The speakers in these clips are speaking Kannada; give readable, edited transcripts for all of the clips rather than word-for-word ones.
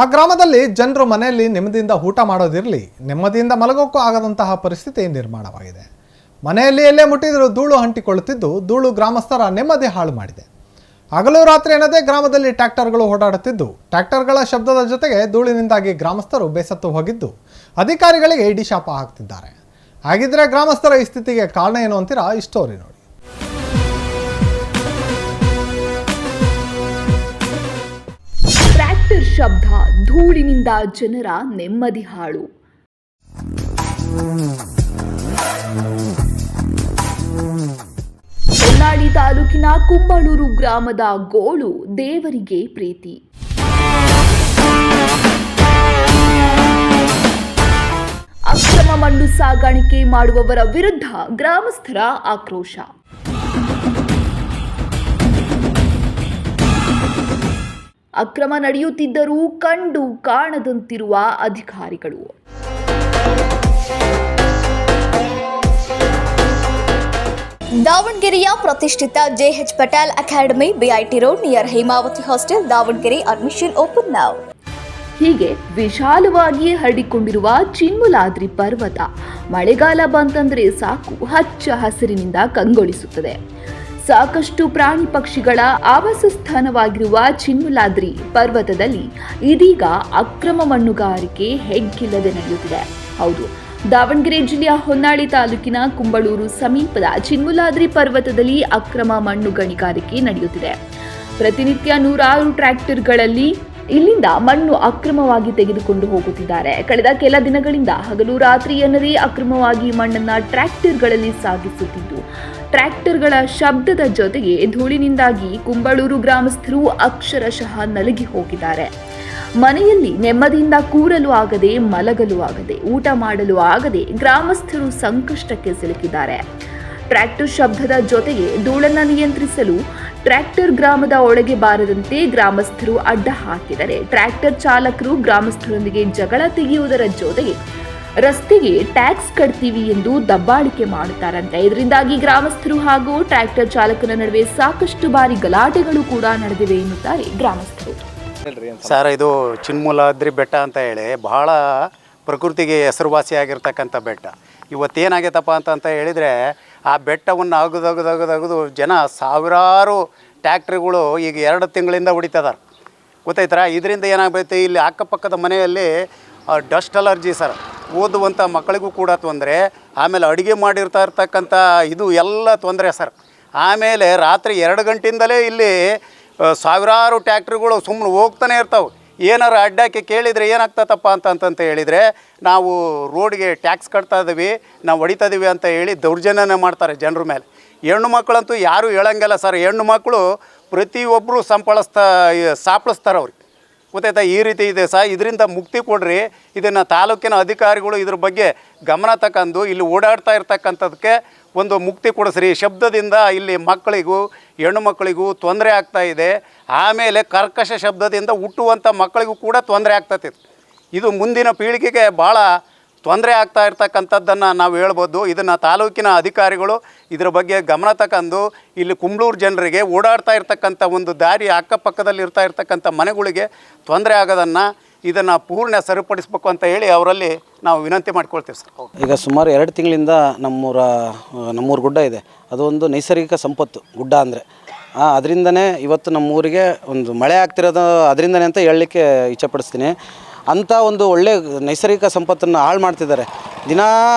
ಆ ಗ್ರಾಮದಲ್ಲಿ ಜನರು ಮನೆಯಲ್ಲಿ ನೆಮ್ಮದಿಯಿಂದ ಊಟ ಮಾಡೋದಿರಲಿ, ನೆಮ್ಮದಿಯಿಂದ ಮಲಗೋಕ್ಕೂ ಆಗದಂತಹ ಪರಿಸ್ಥಿತಿ ನಿರ್ಮಾಣವಾಗಿದೆ. ಮನೆಯಲ್ಲಿ ಎಲ್ಲೇ ಮುಟ್ಟಿದರೂ ಧೂಳು ಅಂಟಿಕೊಳ್ಳುತ್ತಿದ್ದು ಧೂಳು ಗ್ರಾಮಸ್ಥರ ನೆಮ್ಮದಿ ಹಾಳು ಮಾಡಿದೆ. ಹಗಲು ರಾತ್ರಿ ಎನ್ನದೇ ಗ್ರಾಮದಲ್ಲಿ ಟ್ರ್ಯಾಕ್ಟರ್ಗಳು ಓಡಾಡುತ್ತಿದ್ದು ಟ್ರ್ಯಾಕ್ಟರ್ಗಳ ಶಬ್ದದ ಜೊತೆಗೆ ಧೂಳಿನಿಂದಾಗಿ ಗ್ರಾಮಸ್ಥರು ಬೇಸತ್ತು ಹೋಗಿದ್ದು ಅಧಿಕಾರಿಗಳಿಗೆ ಇಡಿ ಶಾಪ ಹಾಕ್ತಿದ್ದಾರೆ. ಹಾಗಿದ್ರೆ ಗ್ರಾಮಸ್ಥರ ಈ ಸ್ಥಿತಿಗೆ ಕಾರಣ ಏನು ಅಂತೀರಾ? ಈ ಸ್ಟೋರಿ ನೋಡಿ. ಟ್ರ್ಯಾಕ್ಟರ್ ಶಬ್ದ, ಧೂಳಿನಿಂದ ಜನರ ನೆಮ್ಮದಿ ಹಾಳು. ಹೊನ್ನಾಳಿ ತಾಲೂಕಿನ ಕುಂಬಳೂರು ಗ್ರಾಮದ ಗೋಳು ದೇವರಿಗೆ ಪ್ರೀತಿ. ಅಕ್ರಮ ಮಣ್ಣು ಸಾಗಾಣಿಕೆ ಮಾಡುವವರ ವಿರುದ್ಧ ಗ್ರಾಮಸ್ಥರ ಆಕ್ರೋಶ. ಅಕ್ರಮ ನಡೆಯುತ್ತಿದ್ದರೂ ಕಂಡು ಕಾಣದಂತಿರುವ ಅಧಿಕಾರಿಗಳು. ದಾವಣಗೆರೆಯ ಪ್ರತಿಷ್ಠಿತ JH Patel academy, BIT road near Hemavathi hostel, Davangere. Admission open now. ಹೀಗೆ ವಿಶಾಲವಾಗಿ ಹರಡಿಕೊಂಡಿರುವ ಚಿನ್ಮುಲಾದ್ರಿ ಪರ್ವತ ಮಳೆಗಾಲ ಬಂತಂದ್ರೆ ಸಾಕು ಹಚ್ಚ ಹಸಿರಿನಿಂದ ಕಂಗೊಳಿಸುತ್ತದೆ. ಸಾಕಷ್ಟು ಪ್ರಾಣಿ ಪಕ್ಷಿಗಳ ಆವಾಸ ಸ್ಥಾನವಾಗಿರುವ ಚಿನ್ಮುಲಾದ್ರಿ ಪರ್ವತದಲ್ಲಿ ಇದೀಗ ಅಕ್ರಮ ಮಣ್ಣುಗಾರಿಕೆ ಹೆಗ್ಗಿಲ್ಲದೆ ನಡೆಯುತ್ತಿದೆ. ಹೌದು, ದಾವಣಗೆರೆ ಜಿಲ್ಲೆಯ ಹೊನ್ನಾಳಿ ತಾಲೂಕಿನ ಕುಂಬಳೂರು ಸಮೀಪದ ಚಿನ್ಮುಲಾದ್ರಿ ಪರ್ವತದಲ್ಲಿ ಅಕ್ರಮ ಮಣ್ಣು ಗಣಿಗಾರಿಕೆ ನಡೆಯುತ್ತಿದೆ. ಪ್ರತಿನಿತ್ಯ ನೂರಾರು ಟ್ರ್ಯಾಕ್ಟರ್ಗಳಲ್ಲಿ ಇಲ್ಲಿಂದ ಮಣ್ಣು ಅಕ್ರಮವಾಗಿ ತೆಗೆದುಕೊಂಡು ಹೋಗುತ್ತಿದ್ದಾರೆ. ಕಳೆದ ಕೆಲ ದಿನಗಳಿಂದ ಹಗಲು ರಾತ್ರಿ ಎನ್ನದೇ ಅಕ್ರಮವಾಗಿ ಮಣ್ಣನ್ನ ಟ್ರ್ಯಾಕ್ಟರ್ಗಳಲ್ಲಿ ಸಾಗಿಸುತ್ತಿದ್ದು ಟ್ರ್ಯಾಕ್ಟರ್ಗಳ ಶಬ್ದದ ಜೊತೆಗೆ ಧೂಳಿನಿಂದಾಗಿ ಕುಂಬಳೂರು ಗ್ರಾಮಸ್ಥರು ಅಕ್ಷರಶಃ ನಲುಗಿ ಹೋಗಿದ್ದಾರೆ. ಮನೆಯಲ್ಲಿ ನೆಮ್ಮದಿಯಿಂದ ಕೂರಲು ಆಗದೆ, ಮಲಗಲು ಆಗದೆ, ಊಟ ಮಾಡಲು ಆಗದೆ ಗ್ರಾಮಸ್ಥರು ಸಂಕಷ್ಟಕ್ಕೆ ಸಿಲುಕಿದ್ದಾರೆ. ಟ್ರ್ಯಾಕ್ಟರ್ ಶಬ್ದದ ಜೊತೆಗೆ ಧೂಳನ್ನು ನಿಯಂತ್ರಿಸಲು ಟ್ರ್ಯಾಕ್ಟರ್ ಗ್ರಾಮದ ಒಳಗೆ ಬಾರದಂತೆ ಗ್ರಾಮಸ್ಥರು ಅಡ್ಡ ಹಾಕಿದರೆ ಟ್ರ್ಯಾಕ್ಟರ್ ಚಾಲಕರು ಗ್ರಾಮಸ್ಥರೊಂದಿಗೆ ಜಗಳ ತೆಗೆಯುವುದರ ಜೊತೆಗೆ ರಸ್ತೆಗೆ ಟ್ಯಾಕ್ಸ್ ಕಟ್ತೀವಿ ಎಂದು ದಬ್ಬಾಳಿಕೆ ಮಾಡುತ್ತಾರಂತೆ. ಇದರಿಂದಾಗಿ ಗ್ರಾಮಸ್ಥರು ಹಾಗೂ ಟ್ರ್ಯಾಕ್ಟರ್ ಚಾಲಕನ ನಡುವೆ ಸಾಕಷ್ಟು ಬಾರಿ ಗಲಾಟೆಗಳು ಕೂಡ ನಡೆದಿವೆ ಎನ್ನುತ್ತಾರೆ ಗ್ರಾಮಸ್ಥರು. ಸರ್, ಇದು ಚಿನ್ಮುಲಾದ್ರಿ ಬೆಟ್ಟ ಅಂತ ಹೇಳಿ ಬಹಳ ಪ್ರಕೃತಿಗೆ ಹೆಸರುವಾಸಿಯಾಗಿರ್ತಕ್ಕಂಥ ಬೆಟ್ಟ. ಇವತ್ತೇನಾಗೈತಪ್ಪ ಅಂತ ಹೇಳಿದರೆ ಆ ಬೆಟ್ಟವನ್ನು ಅಗದು ಜನ ಸಾವಿರಾರು ಟ್ಯಾಕ್ಟ್ರಿಗಳು ಈಗ 2 ತಿಂಗಳಿಂದ ಹೊಡಿತಿದ್ದಾರೆ. ಗೊತ್ತಾಯ್ತರ? ಇದರಿಂದ ಏನಾಗಬೇಕು, ಇಲ್ಲಿ ಅಕ್ಕಪಕ್ಕದ ಮನೆಯಲ್ಲಿ ಡಸ್ಟ್ ಅಲರ್ಜಿ ಸರ್, ಓದುವಂಥ ಮಕ್ಕಳಿಗೂ ಕೂಡ ತೊಂದರೆ, ಆಮೇಲೆ ಅಡುಗೆ ಮಾಡಿರ್ತಕ್ಕಂಥ ಇದು ಎಲ್ಲ ತೊಂದರೆ ಸರ್. ಆಮೇಲೆ ರಾತ್ರಿ 2 ಗಂಟೆಯಿಂದಲೇ ಇಲ್ಲಿ ಸಾವಿರಾರು ಟ್ಯಾಕ್ಟ್ರಿಗಳು ಸುಮ್ಮನೆ ಹೋಗ್ತಾನೆ ಇರ್ತಾವೆ. ಏನಾರು ಅಡ್ಡಾಕಿ ಕೇಳಿದರೆ ಏನಾಗ್ತದಪ್ಪ ಅಂತ ಹೇಳಿದರೆ ನಾವು ರೋಡ್ಗೆ ಟ್ಯಾಕ್ಸ್ ಕಟ್ತಾ ಇದ್ದೀವಿ, ನಾವು ಹೊಡಿತಾ ಇದ್ದೀವಿ ಅಂತ ಹೇಳಿ ದೌರ್ಜನ್ಯನೇ ಮಾಡ್ತಾರೆ ಜನರ ಮೇಲೆ. ಹೆಣ್ಣು ಮಕ್ಕಳಂತೂ ಯಾರೂ ಹೇಳಂಗಿಲ್ಲ ಸರ್. ಹೆಣ್ಣು ಮಕ್ಕಳು ಪ್ರತಿಯೊಬ್ಬರು ಸಾಪಳಿಸ್ತಾರೆ ಅವ್ರಿಗೆ. ಗೊತ್ತಾಯ್ತಾ? ಈ ರೀತಿ ಇದೆ ಸರ್. ಇದರಿಂದ ಮುಕ್ತಿ ಕೊಡ್ರಿ. ಇದನ್ನು ತಾಲೂಕಿನ ಅಧಿಕಾರಿಗಳು ಇದ್ರ ಬಗ್ಗೆ ಗಮನ ತಗೊಂಡು ಇಲ್ಲಿ ಓಡಾಡ್ತಾ ಇರ್ತಕ್ಕಂಥದಕ್ಕೆ ಒಂದು ಮುಕ್ತಿ ಕೊಡಿಸ್ರಿ. ಶಬ್ದದಿಂದ ಇಲ್ಲಿ ಮಕ್ಕಳಿಗೂ ಹೆಣ್ಣು ಮಕ್ಕಳಿಗೂ ತೊಂದರೆ ಆಗ್ತಾಯಿದೆ. ಆಮೇಲೆ ಕರ್ಕಶ ಶಬ್ದದಿಂದ ಹುಟ್ಟುವಂಥ ಮಕ್ಕಳಿಗೂ ಕೂಡ ತೊಂದರೆ ಆಗ್ತೈತಿ. ಇದು ಮುಂದಿನ ಪೀಳಿಗೆಗೆ ಭಾಳ ತೊಂದರೆ ಆಗ್ತಾ ಇರ್ತಕ್ಕಂಥದ್ದನ್ನು ನಾವು ಹೇಳ್ಬೋದು. ಇದನ್ನು ತಾಲೂಕಿನ ಅಧಿಕಾರಿಗಳು ಇದರ ಬಗ್ಗೆ ಗಮನ ತಗೊಂಡು ಇಲ್ಲಿ ಕುಂಬಳೂರು ಜನರಿಗೆ ಓಡಾಡ್ತಾ ಇರ್ತಕ್ಕಂಥ ಒಂದು ದಾರಿ ಅಕ್ಕಪಕ್ಕದಲ್ಲಿ ಇರ್ತಕ್ಕಂಥ ಮನೆಗಳಿಗೆ ತೊಂದರೆ ಆಗೋದನ್ನು ಇದನ್ನು ಪೂರ್ಣ ಸರಿಪಡಿಸ್ಬೇಕು ಅಂತ ಹೇಳಿ ಅವರಲ್ಲಿ ನಾವು ವಿನಂತಿ ಮಾಡ್ಕೊಳ್ತೀವಿ ಸರ್. ಈಗ ಸುಮಾರು 2 ತಿಂಗಳಿಂದ ನಮ್ಮೂರು ಗುಡ್ಡ ಇದೆ. ಅದು ಒಂದು ನೈಸರ್ಗಿಕ ಸಂಪತ್ತು ಗುಡ್ಡ ಅಂದರೆ. ಅದರಿಂದನೇ ಇವತ್ತು ನಮ್ಮೂರಿಗೆ ಒಂದು ಮಳೆ ಆಗ್ತಿರೋದು ಅದರಿಂದನೇ ಅಂತ ಹೇಳಲಿಕ್ಕೆ ಇಚ್ಛೆಪಡಿಸ್ತೀನಿ. ಅಂಥ ಒಂದು ಒಳ್ಳೆ ನೈಸರ್ಗಿಕ ಸಂಪತ್ತನ್ನು ಹಾಳು ಮಾಡ್ತಿದ್ದಾರೆ. ದಿನ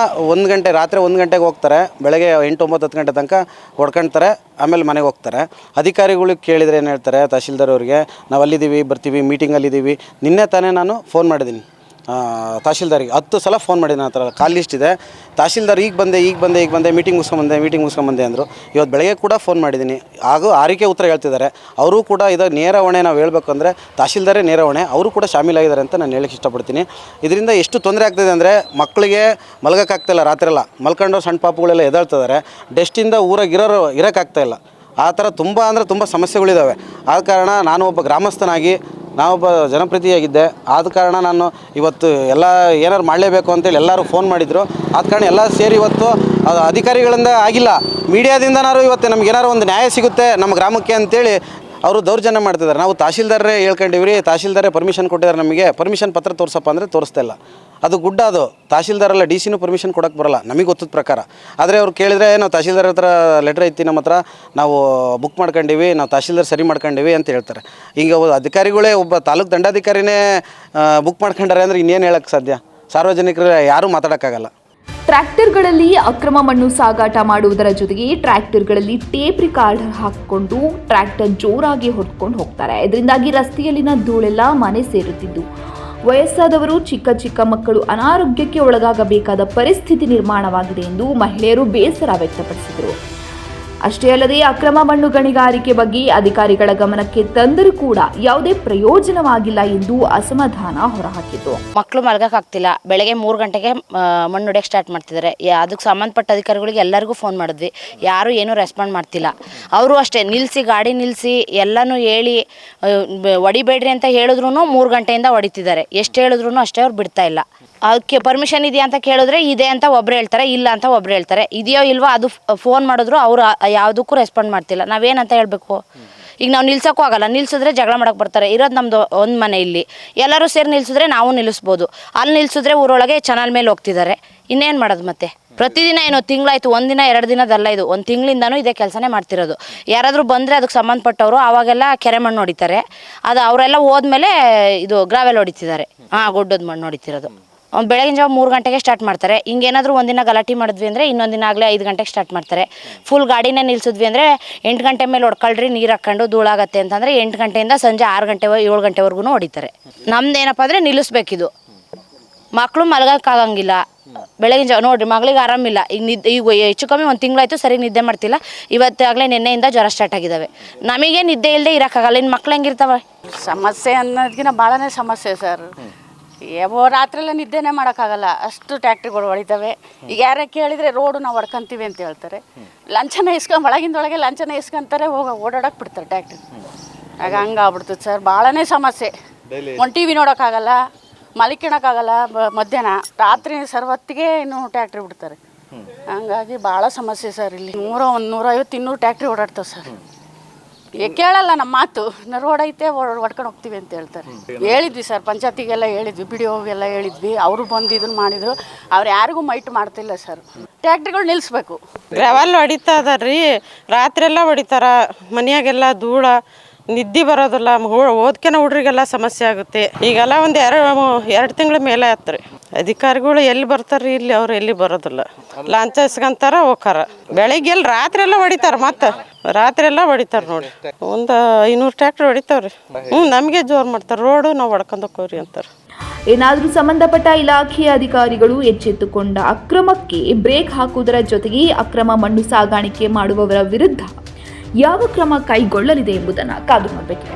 1 ಗಂಟೆ, ರಾತ್ರಿ 1 ಗಂಟೆಗೆ ಹೋಗ್ತಾರೆ, ಬೆಳಗ್ಗೆ 8, 9, 10 ಗಂಟೆ ತನಕ ಹೊಡ್ಕೊಳ್ತಾರೆ, ಆಮೇಲೆ ಮನೆಗೆ ಹೋಗ್ತಾರೆ. ಅಧಿಕಾರಿಗಳಿಗೆ ಕೇಳಿದರೆ ಏನು ಹೇಳ್ತಾರೆ, ತಹಶೀಲ್ದಾರ್ ಅವರಿಗೆ, ನಾವು ಅಲ್ಲಿದ್ದೀವಿ, ಬರ್ತೀವಿ, ಮೀಟಿಂಗಲ್ಲಿದ್ದೀವಿ. ನಿನ್ನೆ ತಾನೇ ನಾನು ಫೋನ್ ಮಾಡಿದ್ದೀನಿ ತಹಶೀಲ್ದಾರಿಗೆ 10 ಸಲ ಫೋನ್ ಮಾಡಿದ್ದೀನಿ. ಆ ಥರ ಕಾಲ್ ಲಿಸ್ಟ್ ಇದೆ. ತಹಶೀಲ್ದಾರ್ ಈಗ ಬಂದೆ ಮೀಟಿಂಗ್ ಮುಗಿಸ್ಕೊಂಬಂದೆ ಅಂದರು. ಇವತ್ತು ಬೆಳಗ್ಗೆ ಕೂಡ ಫೋನ್ ಮಾಡಿದ್ದೀನಿ. ಹಾಗೂ ಆರಿಕೆ ಉತ್ತರ ಹೇಳ್ತಿದ್ದಾರೆ. ಅವರು ಕೂಡ ಇದು ನೇರ ಹೊಣೆ. ನಾವು ಹೇಳಬೇಕಂದ್ರೆ ತಹಶೀಲ್ದಾರೇ ನೇರ ಹೊಣೆ. ಅವರು ಕೂಡ ಶಾಮೀಲಾಗಿದ್ದಾರೆ ಅಂತ ನಾನು ಹೇಳಕ್ಕೆ ಇಷ್ಟಪಡ್ತೀನಿ. ಇದರಿಂದ ಎಷ್ಟು ತೊಂದರೆ ಆಗ್ತಿದೆ ಅಂದರೆ ಮಕ್ಕಳಿಗೆ ಮಲಗೋಕ್ಕಾಗ್ತಾಯಿಲ್ಲ. ರಾತ್ರಿ ಎಲ್ಲ ಮಲ್ಕೊಂಡು ಸಣ್ಣ ಪಾಪುಗಳೆಲ್ಲ ಎದ್ದೇಳ್ತಿದ್ದಾರೆ. ಡಸ್ಟಿಂದ ಊರಾಗಿರೋರು ಇರೋಕ್ಕಾಗ್ತಾಯಿಲ್ಲ. ಆ ಥರ ತುಂಬ ಸಮಸ್ಯೆಗಳಿದ್ದಾವೆ. ಆದ ಕಾರಣ ನಾನು ಒಬ್ಬ ಗ್ರಾಮಸ್ಥನಾಗಿ ನಾನೊಬ್ಬ ಜನಪ್ರತಿನಿಧಿಯಾಗಿದ್ದೆ. ಆದ ಕಾರಣ ನಾನು ಇವತ್ತು ಎಲ್ಲ ಏನಾರು ಮಾಡಲೇಬೇಕು ಅಂತೇಳಿ ಎಲ್ಲರೂ ಫೋನ್ ಮಾಡಿದರು. ಆದ ಕಾರಣ ಎಲ್ಲ ಸೇರಿ ಇವತ್ತು ಅಧಿಕಾರಿಗಳಿಂದ ಆಗಿಲ್ಲ, ಮೀಡಿಯಾದಿಂದನಾರು ಇವತ್ತು ನಮಗೇನಾರು ಒಂದು ನ್ಯಾಯ ಸಿಗುತ್ತೆ ನಮ್ಮ ಗ್ರಾಮಕ್ಕೆ ಅಂತೇಳಿ ಅವರು ದೌರ್ಜನ್ಯ ಮಾಡ್ತಿದ್ದಾರೆ. ನಾವು ತಹಶೀಲ್ದಾರರೇ ಹೇಳ್ಕೊಂಡಿವ್ರಿ, ತಹಶೀಲ್ದಾರೇ ಪರ್ಮಿಷನ್ ಕೊಟ್ಟಿದ್ದಾರೆ, ನಮಗೆ ಪರ್ಮಿಷನ್ ಪತ್ರ ತೋರಿಸಪ್ಪ ಅಂದರೆ ತೋರಿಸ್ತಾ ಇಲ್ಲ. ಅದು ಗುಡ್ಡ, ಅದು ತಹಶೀಲ್ದಾರಲ್ಲ, ಡಿ ಸಿನೂ ಪರ್ಮಿಷನ್ ಕೊಡೋಕ್ಕೆ ಬರೋಲ್ಲ ನಮಗೆ ಗೊತ್ತದ ಪ್ರಕಾರ. ಆದರೆ ಅವ್ರು ಕೇಳಿದರೆ ನಾವು ತಹಶೀಲ್ದಾರ್ ಹತ್ರ ಲೆಟ್ರ್ ಐತಿ ನಮ್ಮ ಹತ್ರ, ನಾವು ಬುಕ್ ಮಾಡ್ಕೊಂಡಿವಿ, ನಾವು ತಹಶೀಲ್ದಾರ್ ಸರಿ ಮಾಡ್ಕೊಂಡಿವಿ ಅಂತ ಹೇಳ್ತಾರೆ. ಈಗ ಅಧಿಕಾರಿಗಳೇ, ಒಬ್ಬ ತಾಲೂಕು ದಂಡಾಧಿಕಾರಿನೇ ಬುಕ್ ಮಾಡ್ಕೊಂಡಾರೆ ಅಂದರೆ ಇನ್ನೇನು ಹೇಳೋಕ್ಕೆ ಸಾಧ್ಯ? ಸಾರ್ವಜನಿಕರು ಯಾರೂ ಮಾತಾಡೋಕ್ಕಾಗಲ್ಲ. ಟ್ರ್ಯಾಕ್ಟರ್ಗಳಲ್ಲಿ ಅಕ್ರಮ ಮಣ್ಣು ಸಾಗಾಟ ಮಾಡುವುದರ ಜೊತೆಗೆ ಟ್ರ್ಯಾಕ್ಟರ್ಗಳಲ್ಲಿ ಟೇಪ್ ರಿಕಾರ್ಡರ್ ಹಾಕಿಕೊಂಡು ಟ್ರ್ಯಾಕ್ಟರ್ ಜೋರಾಗಿ ಹೊಡ್ಕೊಂಡು ಹೋಗ್ತಾರೆ. ಇದರಿಂದಾಗಿ ರಸ್ತೆಯಲ್ಲಿನ ಧೂಳೆಲ್ಲ ಮನೆ ಸೇರುತ್ತಿದ್ದು ವಯಸ್ಸಾದವರು, ಚಿಕ್ಕ ಚಿಕ್ಕ ಮಕ್ಕಳು ಅನಾರೋಗ್ಯಕ್ಕೆ ಒಳಗಾಗಬೇಕಾದ ಪರಿಸ್ಥಿತಿ ನಿರ್ಮಾಣವಾಗಿದೆ ಎಂದು ಮಹಿಳೆಯರು ಬೇಸರ ವ್ಯಕ್ತಪಡಿಸಿದರು. ಅಷ್ಟೇ ಅಲ್ಲದೆ ಅಕ್ರಮ ಮಣ್ಣು ಗಣಿಗಾರಿಕೆ ಬಗ್ಗೆ ಅಧಿಕಾರಿಗಳ ಗಮನಕ್ಕೆ ತಂದರೂ ಕೂಡ ಯಾವುದೇ ಪ್ರಯೋಜನವಾಗಿಲ್ಲ ಎಂದು ಅಸಮಾಧಾನ ಹೊರಹಾಕಿತು. ಮಕ್ಕಳು ಮಲಗಕ್ಕಾಗ್ತಿಲ್ಲ, ಬೆಳಗ್ಗೆ 3 ಗಂಟೆಗೆ ಮಣ್ಣು ಹೊಡೆಯಕ್ಕೆ ಸ್ಟಾರ್ಟ್ ಮಾಡ್ತಿದ್ದಾರೆ. ಅದಕ್ಕೆ ಸಂಬಂಧಪಟ್ಟ ಅಧಿಕಾರಿಗಳಿಗೆ ಎಲ್ಲರಿಗೂ ಫೋನ್ ಮಾಡಿದ್ವಿ, ಯಾರೂ ಏನೂ ರೆಸ್ಪಾಂಡ್ ಮಾಡ್ತಿಲ್ಲ. ಅವರು ಅಷ್ಟೇ ನಿಲ್ಲಿಸಿ, ಗಾಡಿ ನಿಲ್ಲಿಸಿ ಎಲ್ಲನೂ ಹೇಳಿ ಹೊಡಿಬೇಡ್ರಿ ಅಂತ ಹೇಳಿದ್ರು 3 ಗಂಟೆಯಿಂದ ಹೊಡಿತಿದ್ದಾರೆ. ಎಷ್ಟು ಹೇಳಿದ್ರು ಅಷ್ಟೇ ಅವ್ರು ಬಿಡ್ತಾ ಇಲ್ಲ. ಅದಕ್ಕೆ ಪರ್ಮಿಷನ್ ಇದೆಯಾ ಅಂತ ಕೇಳಿದ್ರೆ ಇದೆ ಅಂತ ಒಬ್ರು ಹೇಳ್ತಾರೆ, ಇಲ್ಲ ಅಂತ ಒಬ್ರು ಹೇಳ್ತಾರೆ. ಇದೆಯೋ ಇಲ್ವೋ ಅದು ಫೋನ್ ಮಾಡಿದ್ರು ಅವರು ಯಾವುದಕ್ಕೂ ರೆಸ್ಪಾಂಡ್ ಮಾಡ್ತಿಲ್ಲ. ನಾವೇನಂತ ಹೇಳಬೇಕು? ಈಗ ನಾವು ನಿಲ್ಸೋಕ್ಕೂ ಆಗಲ್ಲ, ನಿಲ್ಸಿದ್ರೆ ಜಗಳ ಮಾಡಕ್ಕೆ ಬರ್ತಾರೆ. ಇರೋದು ನಮ್ಮದು ಒಂದು ಮನೆ, ಇಲ್ಲಿ ಎಲ್ಲರೂ ಸೇರಿ ನಿಲ್ಸಿದ್ರೆ ನಾವು ನಿಲ್ಲಿಸ್ಬೋದು, ಅಲ್ಲಿ ನಿಲ್ಸಿದ್ರೆ ಊರೊಳಗೆ ಚಾನಲ್ ಮೇಲೆ ಹೋಗ್ತಿದ್ದಾರೆ. ಇನ್ನೇನು ಮಾಡೋದು ಮತ್ತೆ? ಪ್ರತಿದಿನ ಏನೋ ತಿಂಗಳಾಯ್ತು, ಒಂದಿನ 2 ದಿನದಲ್ಲ, ಇದು 1 ತಿಂಗಳಿಂದನೂ ಇದೇ ಕೆಲಸನೇ ಮಾಡ್ತಿರೋದು. ಯಾರಾದರೂ ಬಂದರೆ ಅದಕ್ಕೆ ಸಂಬಂಧಪಟ್ಟವರು ಆವಾಗೆಲ್ಲ ಕೆರೆ ಮಣ್ಣು ಹೊಡಿತಾರೆ, ಅದು ಅವರೆಲ್ಲ ಹೋದ್ಮೇಲೆ ಇದು ಗ್ರಾವೆಲ್ ಹೊಡಿತಿದ್ದಾರೆ. ಗುಡ್ಡದ ಮಣ್ಣು ಹೊಡಿತಿರೋದು. ಬೆಳಗಿನ ಜಾವ 3 ಗಂಟೆಗೆ ಸ್ಟಾರ್ಟ್ ಮಾಡ್ತಾರೆ. ಹಿಂಗೇನಾದರೂ ಒಂದಿನ ಗಲಾಟೆ ಮಾಡಿದ್ವಿ ಅಂದರೆ ಇನ್ನೊಂದಿನ ಆಗಲೇ 5 ಗಂಟೆಗೆ ಸ್ಟಾರ್ಟ್ ಮಾಡ್ತಾರೆ. ಫುಲ್ ಗಾಡಿನೇ ನಿಲ್ಸಿದ್ವಿ ಅಂದರೆ 8 ಗಂಟೆ ಮೇಲೆ ಹೊಡ್ಕೊಳ್ರಿ, ನೀರು ಹಾಕ್ಕೊಂಡು ಧೂಳಾಗತ್ತೆ ಅಂತಂದರೆ 8 ಗಂಟೆಯಿಂದ ಸಂಜೆ 6 ಗಂಟೆ 7 ಗಂಟೆವರೆಗೂ ಹೊಡಿತಾರೆ. ನಮ್ದೇನಪ್ಪ ಅಂದರೆ ನಿಲ್ಲಿಸ್ಬೇಕಿದು. ಮಕ್ಕಳು ಮಲಗೋಕ್ಕಾಗಂಗಿಲ್ಲ. ಬೆಳಗಿನ ಜಾವ ನೋಡಿರಿ, ಮಗಳಿಗೆ ಆರಾಮಿಲ್ಲ. ಈಗ ಹೆಚ್ಚು ಕಮ್ಮಿ 1 ತಿಂಗಳಾಯಿತು ಸರಿ ನಿದ್ದೆ ಮಾಡ್ತಿಲ್ಲ. ಇವತ್ತಾಗಲೇ ನಿನ್ನೆಯಿಂದ ಜ್ವರ ಸ್ಟಾರ್ಟ್ ಆಗಿದ್ದಾವೆ. ನಮಗೆ ನಿದ್ದೆ ಇಲ್ಲದೆ ಇರೋಕ್ಕಾಗಲ್ಲ. ಇನ್ನು ಮಕ್ಳು ಹೆಂಗಿರ್ತಾವೆ? ಸಮಸ್ಯೆ ಅನ್ನೋದಕ್ಕಿಂತ ಭಾಳನೇ ಸಮಸ್ಯೆ ಸರ್. ರಾತ್ರಿಯೆಲ್ಲ ನಿದ್ದೆನೇ ಮಾಡೋಕ್ಕಾಗಲ್ಲ, ಅಷ್ಟು ಟ್ಯಾಕ್ಟ್ರಿಗಳು ಹೊಡಿತವೆ. ಈಗ ಯಾರೇ ಕೇಳಿದರೆ ರೋಡು ನಾವು ಹೊಡ್ಕೊಂತೀವಿ ಅಂತ ಹೇಳ್ತಾರೆ. ಲಂಚನ ಇಸ್ಕೊಂಡು ಒಳಗಿಂದೊಳಗೆ ಲಂಚನ ಇಸ್ಕೊಂತಾರೆ, ಓಡಾಡೋಕೆ ಬಿಡ್ತಾರೆ ಟ್ಯಾಕ್ಟ್ರಿ. ಆಗ ಹಂಗಾಗ್ಬಿಡ್ತದೆ ಸರ್, ಭಾಳನೇ ಸಮಸ್ಯೆ. ಒಂದು ಟಿ ವಿ ನೋಡೋಕ್ಕಾಗಲ್ಲ, ಮಲಿಕೊಳಕ್ಕಾಗಲ್ಲ. ಮಧ್ಯಾಹ್ನ ರಾತ್ರಿ ಸರ್ವತ್ತಿಗೆ ಇನ್ನು ಟ್ಯಾಕ್ಟ್ರಿ ಬಿಡ್ತಾರೆ. ಹಂಗಾಗಿ ಭಾಳ ಸಮಸ್ಯೆ ಸರ್. ಇಲ್ಲಿ 150-200 ಟ್ಯಾಕ್ಟ್ರಿ ಓಡಾಡ್ತಾವೆ ಸರ್. ಕೇಳಲ್ಲ ನಮ್ಮ ಮಾತು. ರೋಡ್ ಐತೆ ಹೊಡ್ಕೊಂಡು ಹೋಗ್ತೀವಿ ಅಂತ ಹೇಳ್ತಾರೆ. ಹೇಳಿದ್ವಿ ಸರ್, ಪಂಚಾಯತಿಗೆಲ್ಲ ಹೇಳಿದ್ವಿ, ಬಿ ಡಿ ಓಗೆಲ್ಲ ಹೇಳಿದ್ವಿ. ಅವರು ಬಂದು ಇದನ್ನು ಮಾಡಿದ್ರು. ಅವ್ರು ಯಾರಿಗೂ ಮೈಟ್ ಮಾಡ್ತಿಲ್ಲ ಸರ್. ಟ್ಯಾಕ್ಟ್ರಿಗಳು ನಿಲ್ಲಿಸ್ಬೇಕು. ಗ್ರಾವೆಲ್ ಹೊಡಿತಾ ಅದಾರ್ರಿ, ರಾತ್ರಿ ಎಲ್ಲ ಹೊಡಿತಾರ. ಮನೆಯಾಗೆಲ್ಲ ಧೂಳ, ನಿದ್ದೆ ಬರೋದಿಲ್ಲ. ಓದ್ಕೆನ ಹುಡ್ರಿಗೆಲ್ಲ ಸಮಸ್ಯೆ ಆಗುತ್ತೆ. ಈಗೆಲ್ಲ ಒಂದು 2 ತಿಂಗಳ ಮೇಲೆ ಆಯ್ತು ರೀ. ಅಧಿಕಾರಿಗಳು ಎಲ್ಲಿ ಬರ್ತಾರೆ ಇಲ್ಲಿ? ಅವ್ರು ಎಲ್ಲಿ ಬರೋದಿಲ್ಲ, ಲಂಚ ಇಸ್ಕೊಂತಾರ ಹೋಗ್ತಾರ. ಬೆಳಿಗ್ಗೆ ಎಲ್ಲಿ ರಾತ್ರಿ ಎಲ್ಲ ಹೊಡಿತಾರೆ, ಮತ್ತೆ ರಾತ್ರಿ ಎಲ್ಲ ಹೊಡಿತಾರೆ ನೋಡಿ. ಒಂದು 500 ಟ್ಯಾಕ್ಟ್ರಿ ಹೊಡಿತಾವ್ರಿ. ನಮಗೆ ಜೋರು ಮಾಡ್ತಾರೆ. ರೋಡು ನಾವು ಹೊಡ್ಕೊಂಡು ಹೋಗ್ರಿ ಅಂತಾರೆ. ಏನಾದರೂ ಸಂಬಂಧಪಟ್ಟ ಇಲಾಖೆಯ ಅಧಿಕಾರಿಗಳು ಎಚ್ಚೆತ್ತುಕೊಂಡ ಅಕ್ರಮಕ್ಕೆ ಬ್ರೇಕ್ ಹಾಕುವುದರ ಜೊತೆಗೆ ಅಕ್ರಮ ಮಣ್ಣು ಸಾಗಾಣಿಕೆ ಮಾಡುವವರ ವಿರುದ್ಧ ಯಾವ ಕ್ರಮ ಕೈಗೊಳ್ಳಲಿದೆ ಎಂಬುದನ್ನು ಕಾದು ನೋಡಬೇಕಿದೆ.